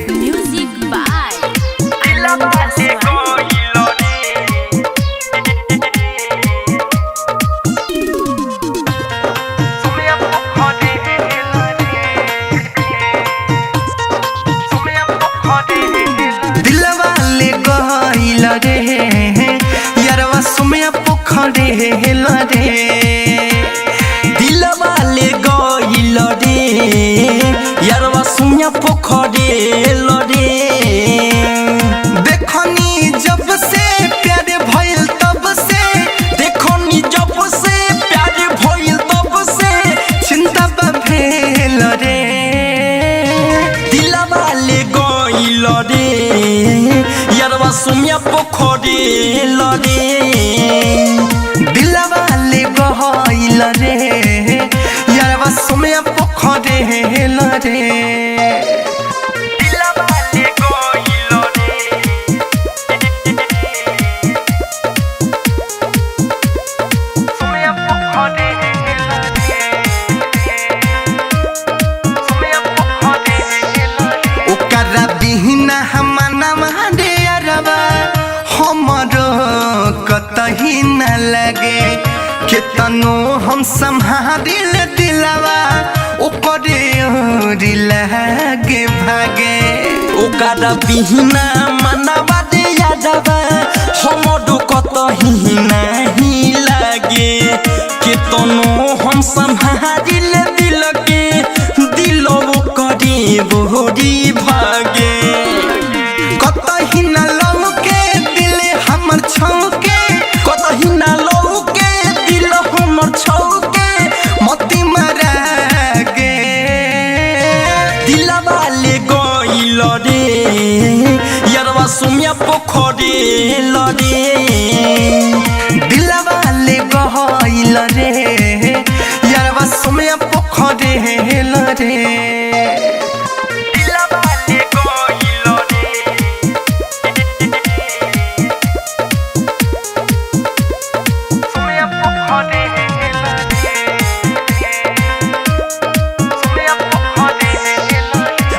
Music by दिलवा ले गइल रे यारवा सुमिया पोखरे हेल रे दिलवा ले गइल रे यारवा सुमिया पोखरे हेल रे देखनी जब से प्यार भइल तब से देखनी जब से प्यार भइल तब से चिंता भेल रे दिलवा ले गइल रे यारवा सुमिया पोखरे हेल रे दिलवा ले गइल रे यारवा सुमिया पोखरे हेल रे ओकरा बिना हमना मारे अरबा हमरो कतही न लगे केतनो हम संभारिल दिलवा ओकरे ओरी लगे भागे ओकरा बिना मनवा दे अरबा हमरो कतही नहीं लगे केतनो हम संभारिल दिल के दिलो करे बोरी भागे कतही न लौके दिल हमर छौके कतही न लौके दिल हमर छौके मती मरा गे दिलवा ले गइल रे यारवा सुमिया पोखरे हेल रे दिलवा ले गइल रे यारवा सुमिया पोखरे हेल रे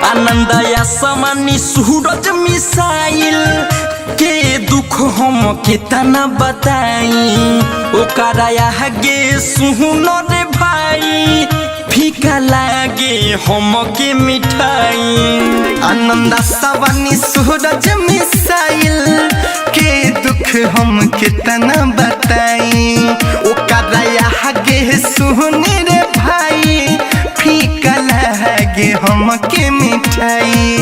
आनंदया समानी सूरज मिसाइल के दुख हम केतना बताई ओकरा आगे सुनो रे भाई फीका लागे हम के मिठाई आनंदा सवानी सूरज मिसाइल के दुख हम केतना बताई ओकरा आगे सुने रे भाई फीका लागे हम के मिठाई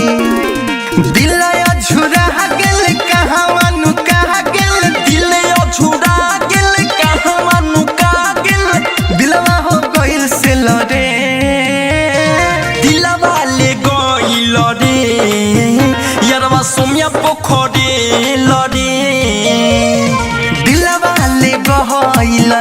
दिल अझुरा गेल कहवा नुका गेल दिल अझुरा गेल कहवा नुका गेल दिलवा हो गइल से लरे दिलवा ले गइल रे यारवा सुमिया पोखरे हेल रे दिलवा ले गइल